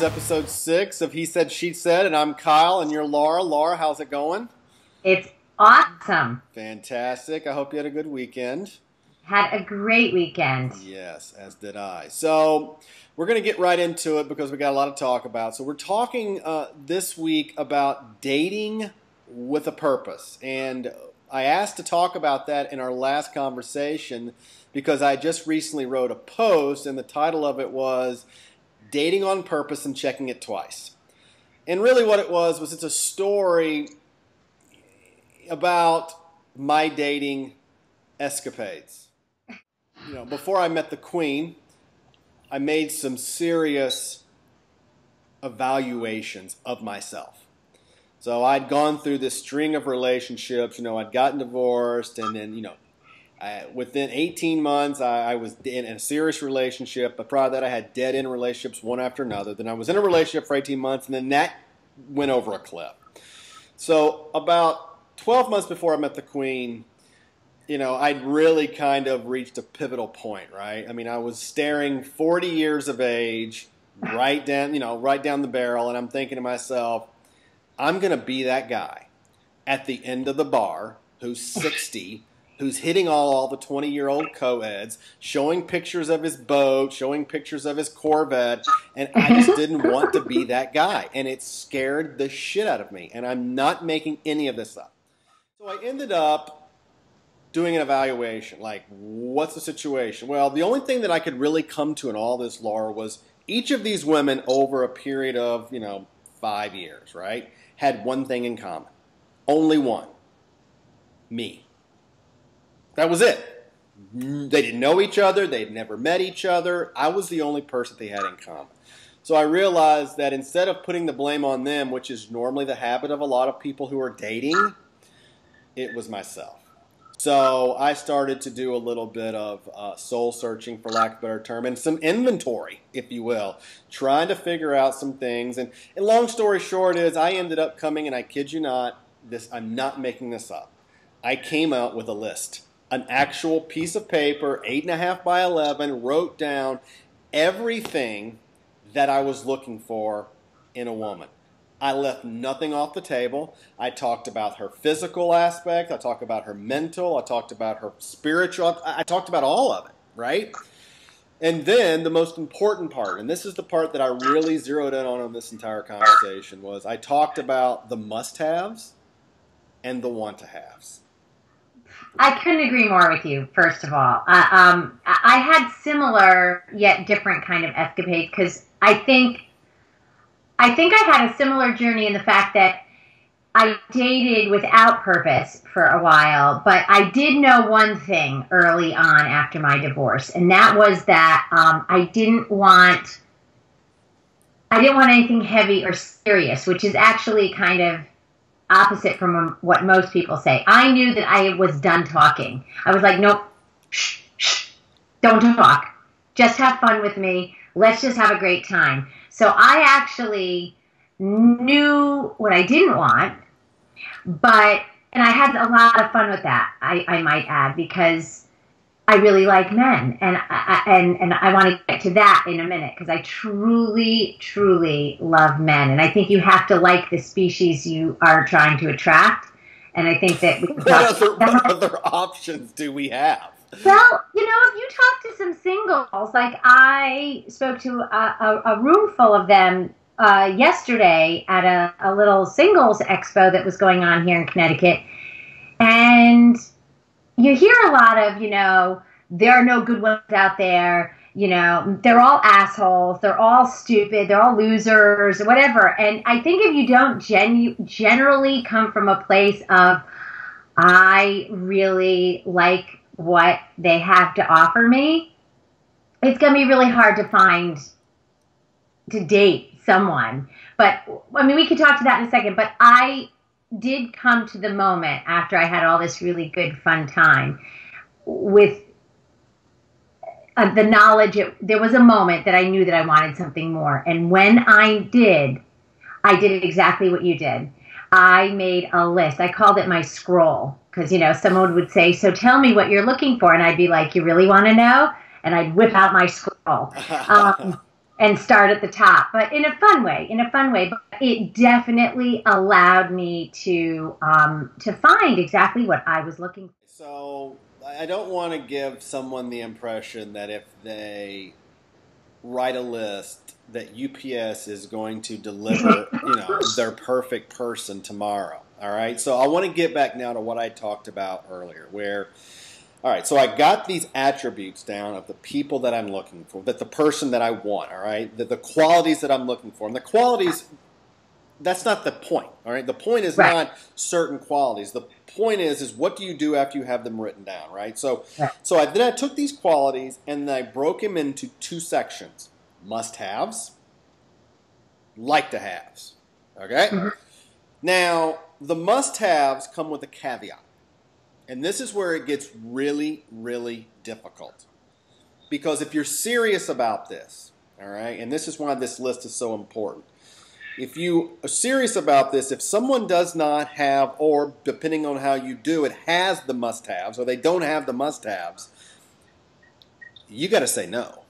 is episode 6 of He Said, She Said, and I'm Kyle, and you're Laura. Laura, how's it going? It's awesome. Fantastic. I hope you had a good weekend. Had a great weekend. Yes, as did I. So we're going to get right into it because we got a lot to talk about. So we're talking this week about dating with a purpose. And I asked to talk about that in our last conversation because I just recently wrote a post, and the title of it was Dating on Purpose and Checking It Twice. And really what it was it's a story about my dating escapades. You know, before I met the Queen, I made some serious evaluations of myself. So I'd gone through this string of relationships, I'd gotten divorced, and then, within 18 months, I was in a serious relationship. But prior to that, I had dead-end relationships one after another. Then I was in a relationship for 18 months, and then that went over a cliff. So about 12 months before I met the Queen, I'd really kind of reached a pivotal point, right? I mean, I was staring 40 years of age right down the barrel, and I'm thinking to myself, I'm going to be that guy at the end of the bar who's 60, who's hitting all the 20-year-old co-eds, showing pictures of his boat, showing pictures of his Corvette, and I just didn't want to be that guy, and it scared the shit out of me, and I'm not making any of this up. So I ended up doing an evaluation, like, what's the situation? Well, the only thing that I could really come to in all this, Laura, was each of these women over a period of, 5 years, right, had one thing in common. Only one. Me. That was it. They didn't know each other. They'd never met each other. I was the only person they had in common. So I realized that instead of putting the blame on them, which is normally the habit of a lot of people who are dating, it was myself. So I started to do a little bit of soul searching, for lack of a better term, and some inventory, if you will, trying to figure out some things. And long story short is I ended up coming, and I kid you not, I'm not making this up. I came out with a list. An actual piece of paper, 8.5 by 11, wrote down everything that I was looking for in a woman. I left nothing off the table. I talked about her physical aspect. I talked about her mental. I talked about her spiritual. I talked about all of it, right? And then the most important part, and this is the part that I really zeroed in on this entire conversation, was I talked about the must-haves and the want-to-haves. I couldn't agree more with you, first of all. I had similar yet different kind of escapades because I think I had a similar journey in the fact that I dated without purpose for a while, but I did know one thing early on after my divorce, and that was that I didn't want anything heavy or serious, which is actually kind of opposite from what most people say. I knew that I was done talking. I was like, nope, shh, don't talk. Just have fun with me. Let's just have a great time. So I actually knew what I didn't want, and I had a lot of fun with that, I might add, because I really like men, and I want to get to that in a minute, because I truly, truly love men, and I think you have to like the species you are trying to attract, and I think that we can what other options do we have? Well, if you talk to some singles, like I spoke to a room full of them yesterday at a little singles expo that was going on here in Connecticut, and you hear a lot of, there are no good ones out there, they're all assholes, they're all stupid, they're all losers, whatever. And I think if you don't generally come from a place of, I really like what they have to offer me, it's going to be really hard to date someone. But, I mean, we could talk to that in a second, but I did come to the moment after I had all this really good, fun time with the knowledge, there was a moment that I knew that I wanted something more. And when I did exactly what you did. I made a list. I called it my scroll because, someone would say, so tell me what you're looking for. And I'd be like, you really want to know? And I'd whip out my scroll. and start at the top, but in a fun way, But it definitely allowed me to find exactly what I was looking for. So I don't want to give someone the impression that if they write a list that UPS is going to deliver, their perfect person tomorrow. All right. So I want to get back now to what I talked about earlier, where, all right, so I got these attributes down of the people that I'm looking for, that the person that I want, all right, the qualities that I'm looking for. And the qualities, that's not the point, all right? The point is Right. not certain qualities. The point is what do you do after you have them written down, right? So, Right. then I took these qualities and I broke them into two sections: must-haves, like-to-haves, okay? Mm-hmm. Now, the must-haves come with a caveat. And this is where it gets really, really difficult. Because if you're serious about this, all right, and this is why this list is so important. If you are serious about this, if someone does not have, or depending on how you do it, has the must-haves, or they don't have the must-haves, you got to say no.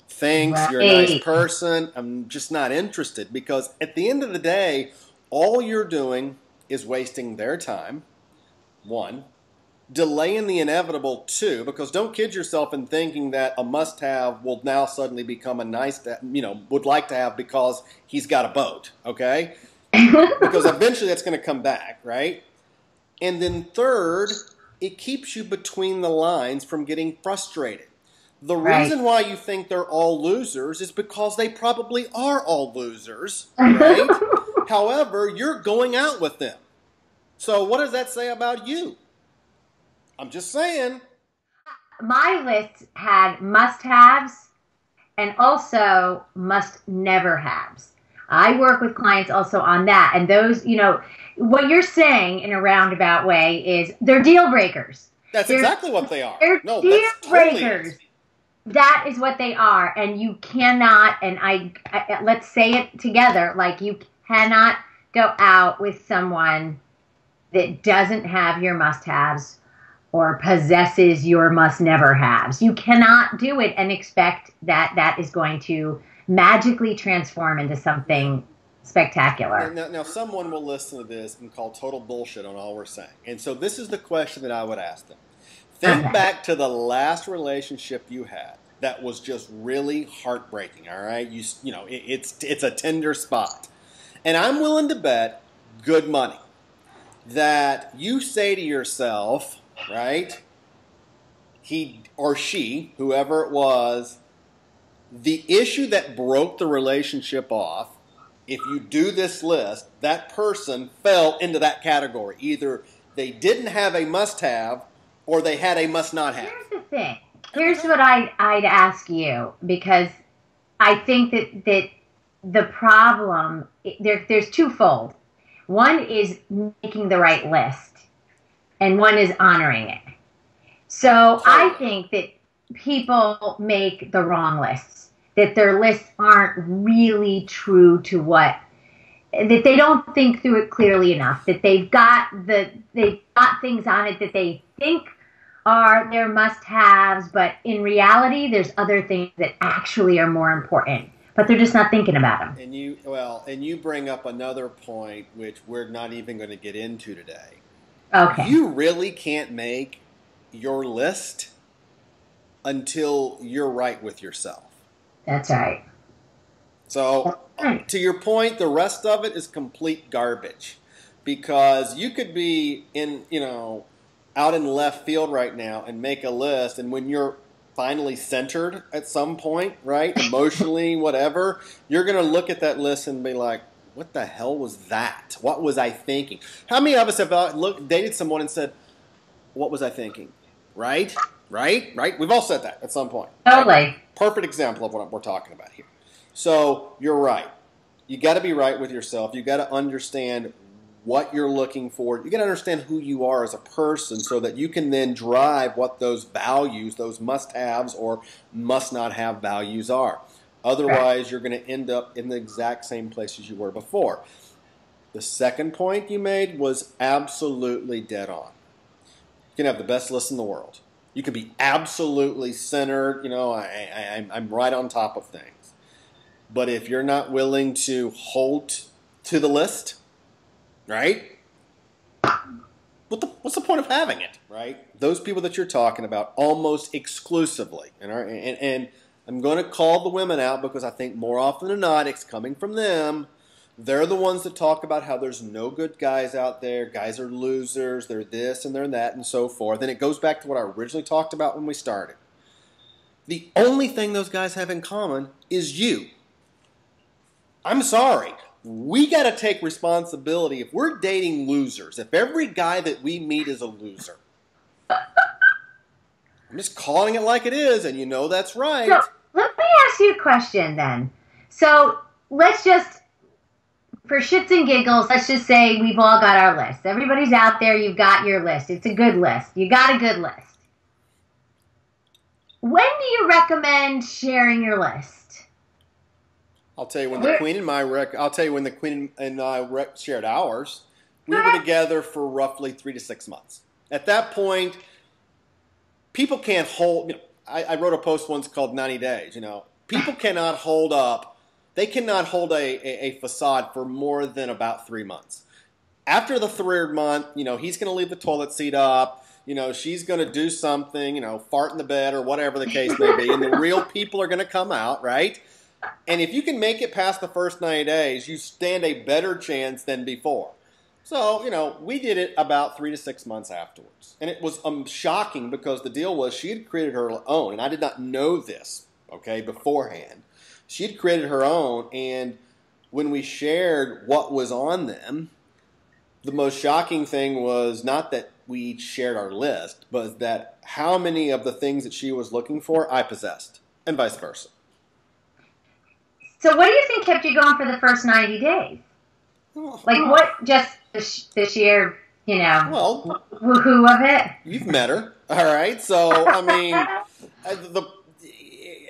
Thanks, Right. you're a nice person, I'm just not interested. Because at the end of the day, all you're doing is wasting their time, one. Delaying the inevitable, two, because don't kid yourself in thinking that a must-have will now suddenly become a nice, would like to have because he's got a boat, okay? Because eventually that's going to come back, right? And then third, it keeps you between the lines from getting frustrated. The reason why you think they're all losers is because they probably are all losers, right? However, you're going out with them. So what does that say about you? I'm just saying. My list had must-haves and also must-never-haves. I work with clients also on that. And those, what you're saying in a roundabout way is they're deal breakers. That's exactly what they are. They're No, deal that's totally breakers. it. That is what they are. And you cannot, and I let's say it together, like you cannot go out with someone that doesn't have your must-haves or possesses your must-never-haves. You cannot do it and expect that that is going to magically transform into something spectacular. Now, someone will listen to this and call total bullshit on all we're saying. And so this is the question that I would ask them. Think back to the last relationship you had that was just really heartbreaking, all right? It's a tender spot. And I'm willing to bet good money that you say to yourself, right, he or she, whoever it was, the issue that broke the relationship off, if you do this list, that person fell into that category. Either they didn't have a must-have or they had a must-not-have. Here's the thing. Here's what I'd ask you, because I think that the problem, there's twofold. One is making the right list, and one is honoring it. So I think that people make the wrong lists, that their lists aren't really true to what, that they don't think through it clearly enough, that they've got things on it that they think are their must-haves, but in reality, there's other things that actually are more important, but they're just not thinking about them. And you bring up another point, which we're not even going to get into today. Okay. You really can't make your list until you're right with yourself. That's right. So, to your point, the rest of it is complete garbage, because you could be out in left field right now and make a list, and when you're finally centered at some point, right, emotionally, whatever, you're going to look at that list and be like, what the hell was that? What was I thinking? How many of us have dated someone and said, what was I thinking? Right? We've all said that at some point. Totally. Right? Perfect example of what we're talking about here. So you're right. You got to be right with yourself. You got to understand what you're looking for. You got to understand who you are as a person so that you can then drive what those values, those must-haves or must-not-have values are. Otherwise, you're going to end up in the exact same place as you were before. The second point you made was absolutely dead on. You can have the best list in the world. You can be absolutely centered. I'm right on top of things. But if you're not willing to hold to the list, right? What's the point of having it, right? Those people that you're talking about almost exclusively, and I'm going to call the women out because I think more often than not it's coming from them. They're the ones that talk about how there's no good guys out there. Guys are losers. They're this and they're that and so forth. And it goes back to what I originally talked about when we started. The only thing those guys have in common is you. I'm sorry. We got to take responsibility. If we're dating losers, if every guy that we meet is a loser, I'm just calling it like it is, and you know that's right. So let me ask you a question then. So let's just, for shits and giggles, let's just say we've all got our list. Everybody's out there, you've got your list. It's a good list. You got a good list. When do you recommend sharing your list? I'll tell you when the Queen and I shared ours. We were together for roughly 3 to 6 months. At that point, people can't hold. You know, I wrote a post once called 90 Days. You know, people cannot hold up. They cannot hold a facade for more than about 3 months. After the third month, you know, he's going to leave the toilet seat up. You know, she's going to do something. You know, fart in the bed or whatever the case may be, and the real people are going to come out, right? And if you can make it past the first 90 days, you stand a better chance than before. So, you know, we did it about 3 to 6 months afterwards. And it was shocking because the deal was she had created her own, and I did not know this, okay, beforehand. She had created her own, and when we shared what was on them, the most shocking thing was not that we shared our list, but that how many of the things that she was looking for I possessed, and vice versa. So what do you think kept you going for the first 90 days? Like what, just the sheer, you know, woohoo of it? You've met her, all right? So, I mean,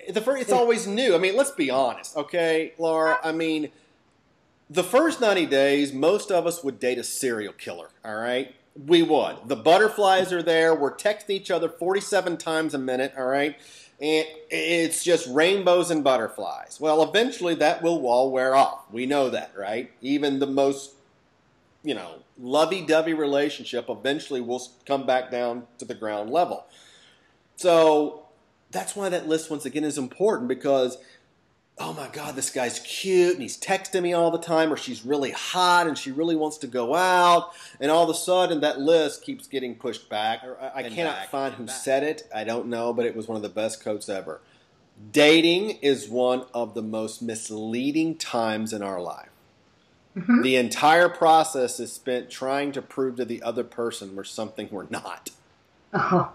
the first, it's always new. I mean, let's be honest, okay, Laura? I mean, the first 90 days, most of us would date a serial killer, all right? We would. The butterflies are there. We're texting each other 47 times a minute, all right? And it's just rainbows and butterflies. Well, eventually that will all wear off. We know that, right? Even the most, you know, lovey-dovey relationship eventually will come back down to the ground level. So that's why that list, once again, is important because, oh my God, this guy's cute and he's texting me all the time, or she's really hot and she really wants to go out, and all of a sudden that list keeps getting pushed back. I cannot find who said it. I don't know, but it was one of the best quotes ever. Dating is one of the most misleading times in our life. Mm-hmm. The entire process is spent trying to prove to the other person we're something we're not. Oh.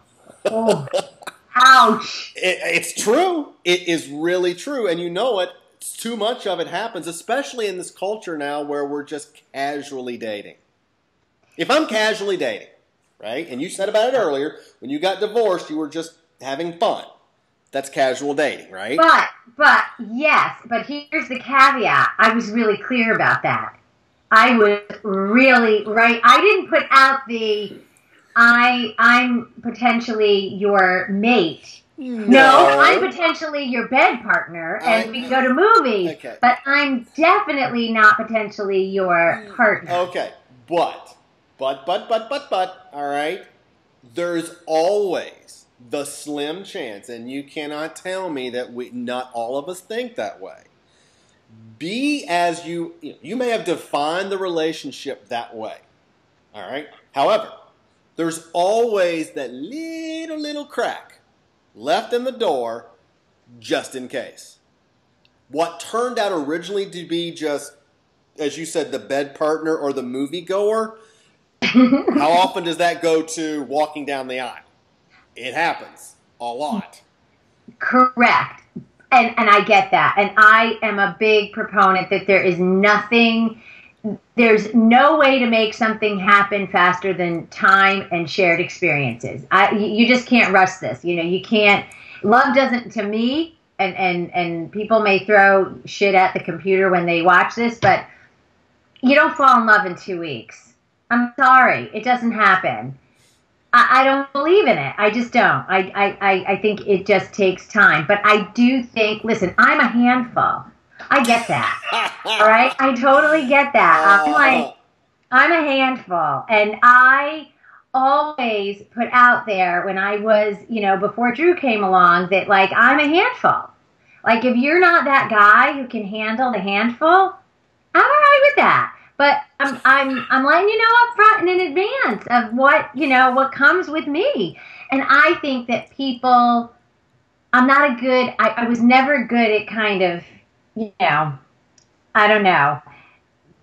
Ouch. It's true. It is really true. And you know it. Too much of it happens, especially in this culture now where we're just casually dating. If I'm casually dating, right, and you said about it earlier, when you got divorced, you were just having fun. That's casual dating, right? But yes, but here's the caveat. I was really clear about that. I was really, right, I didn't put out the I'm potentially your mate. No, I'm potentially your bed partner, and we go to movies. Okay. But I'm definitely not potentially your partner. Okay, but, all right? There's always the slim chance, and you cannot tell me that not all of us think that way. Be as you may have defined the relationship that way, all right? However, there's always that little crack left in the door just in case. What turned out originally to be just, as you said, the bed partner or the moviegoer, how often does that go to walking down the aisle? It happens a lot. Correct. And I get that. And I am a big proponent that there's no way to make something happen faster than time and shared experiences. You just can't rush this. You know, you can't. Love doesn't, to me, and people may throw shit at the computer when they watch this, but you don't fall in love in 2 weeks. I'm sorry. It doesn't happen. I don't believe in it. I just don't. I think it just takes time. But I do think, listen, I'm a handful. I get that. All right? I totally get that. I'm like, I'm a handful. And I always put out there when I was, before Drew came along, that like, I'm a handful. Like, if you're not that guy who can handle the handful, I'm all right with that. But I'm letting you know up front and in advance of what comes with me. And I think that people, I was never good at kind of, I don't know,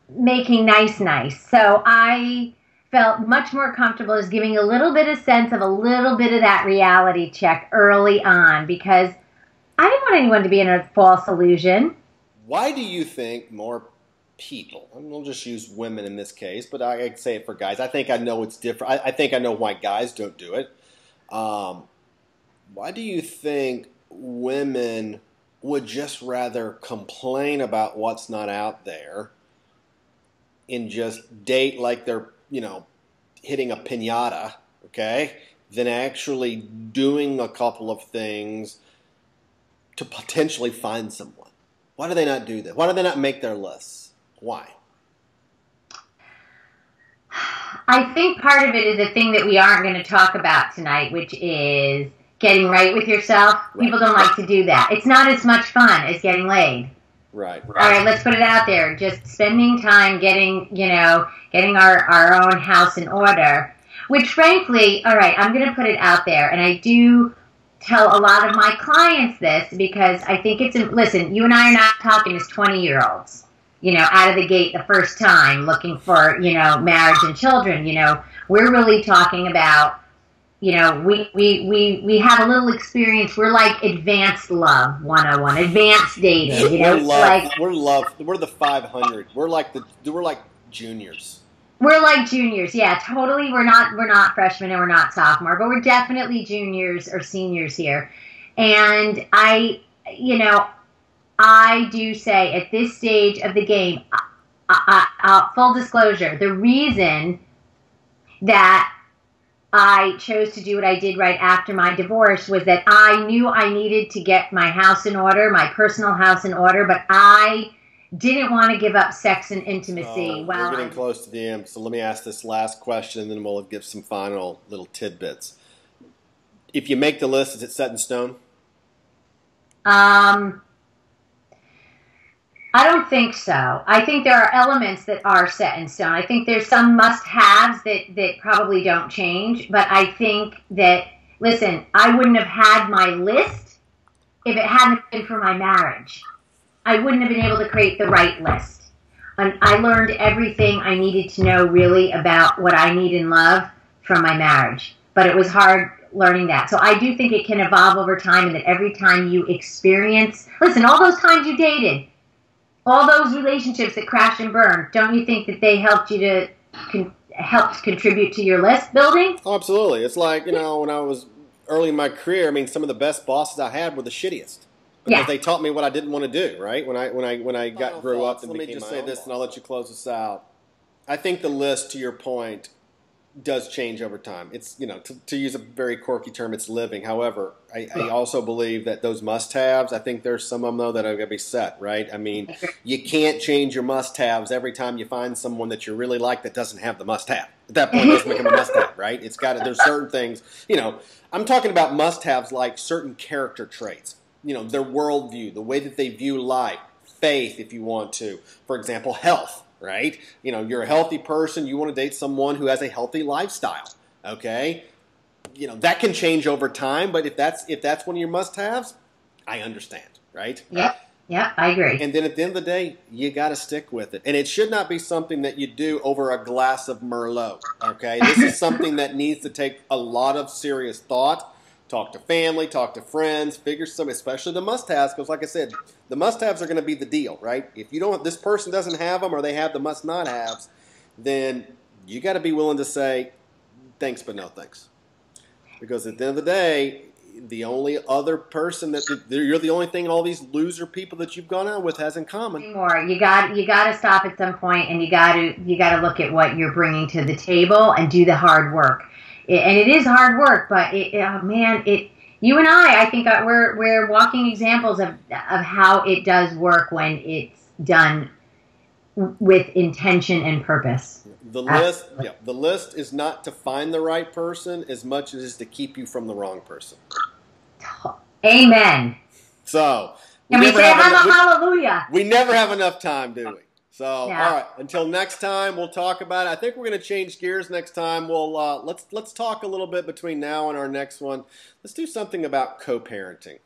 making nice. So I felt much more comfortable as giving a little bit of sense of a little bit of that reality check early on, because I didn't want anyone to be in a false illusion. Why do you think more people, and we'll just use women in this case, but I say it for guys. I think I know it's different. I think I know why guys don't do it. Why do you think women would just rather complain about what's not out there and just date like they're, hitting a piñata, okay, than actually doing a couple of things to potentially find someone? Why do they not do that? Why do they not make their lists? Why? I think part of it is a thing that we aren't going to talk about tonight, which is getting right with yourself. Right. People don't like to do that. It's not as much fun as getting laid. Right. All right, let's put it out there. Just spending time getting our own house in order, which frankly, all right, I'm going to put it out there, and I do tell a lot of my clients this because I think listen, you and I are not talking as 20-year-olds. Out of the gate the first time looking for, marriage and children. We're really talking about, we have a little experience. We're like advanced love 101, advanced dating. We're the 500. We're like juniors. We're like juniors. Yeah, totally. We're not freshmen and we're not sophomore, but we're definitely juniors or seniors here. And I do say at this stage of the game, full disclosure, the reason that I chose to do what I did right after my divorce was that I knew I needed to get my house in order, my personal house in order, but I didn't want to give up sex and intimacy. We're getting close to the end, so let me ask this last question, and then we'll give some final little tidbits. If you make the list, is it set in stone? I don't think so. I think there are elements that are set in stone. I think there's some must-haves that probably don't change. But I think that, listen, I wouldn't have had my list if it hadn't been for my marriage. I wouldn't have been able to create the right list. And I learned everything I needed to know really about what I need in love from my marriage. But it was hard learning that. So I do think it can evolve over time, and that every time you experience, listen, all those times you dated, all those relationships that crashed and burned, don't you think that they helped you to helped contribute to your list building? Oh, absolutely. It's like, when I was early in my career, some of the best bosses I had were the shittiest. Because they taught me what I didn't want to do, right? When I grew up and became my own boss. Let me just say this, and I'll let you close this out. I think the list, to your point, does change over time. It's, to use a very quirky term, it's living. However, I also believe that those must-haves, I think there's some of them, though, that are going to be set, right? You can't change your must-haves every time you find someone that you really like that doesn't have the must-have. At that point, it doesn't become a must-have, right? There's certain things, I'm talking about must-haves like certain character traits, their worldview, the way that they view life, faith, if you want to. For example, health. Right? You're a healthy person. You want to date someone who has a healthy lifestyle. Okay? That can change over time, but if that's one of your must-haves, I understand. Right? Yep, I agree. And then at the end of the day, you got to stick with it. And it should not be something that you do over a glass of Merlot. Okay? This is something that needs to take a lot of serious thought. Talk to family, talk to friends, figure some, especially the must-haves, because like I said, the must-haves are going to be the deal, right? If this person doesn't have them or they have the must-not-haves, then you got to be willing to say, thanks, but no thanks. Because at the end of the day, the only other person you're the only thing all these loser people that you've gone out with has in common. More, you got to stop at some point, and you got to look at what you're bringing to the table and do the hard work. And it is hard work, but You and I think we're walking examples of how it does work when it's done with intention and purpose. The list is not to find the right person as much as it is to keep you from the wrong person. Amen. So, and we say hallelujah. We never have enough time, do we? So, all right. Until next time, we'll talk about it. I think we're going to change gears next time. We'll let's talk a little bit between now and our next one. Let's do something about co-parenting.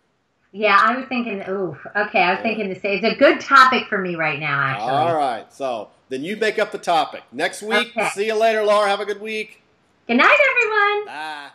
Yeah, I was thinking. Okay. I was thinking to say it's a good topic for me right now. Actually. All right. So then you make up the topic next week. Okay. See you later, Laura. Have a good week. Good night, everyone. Bye.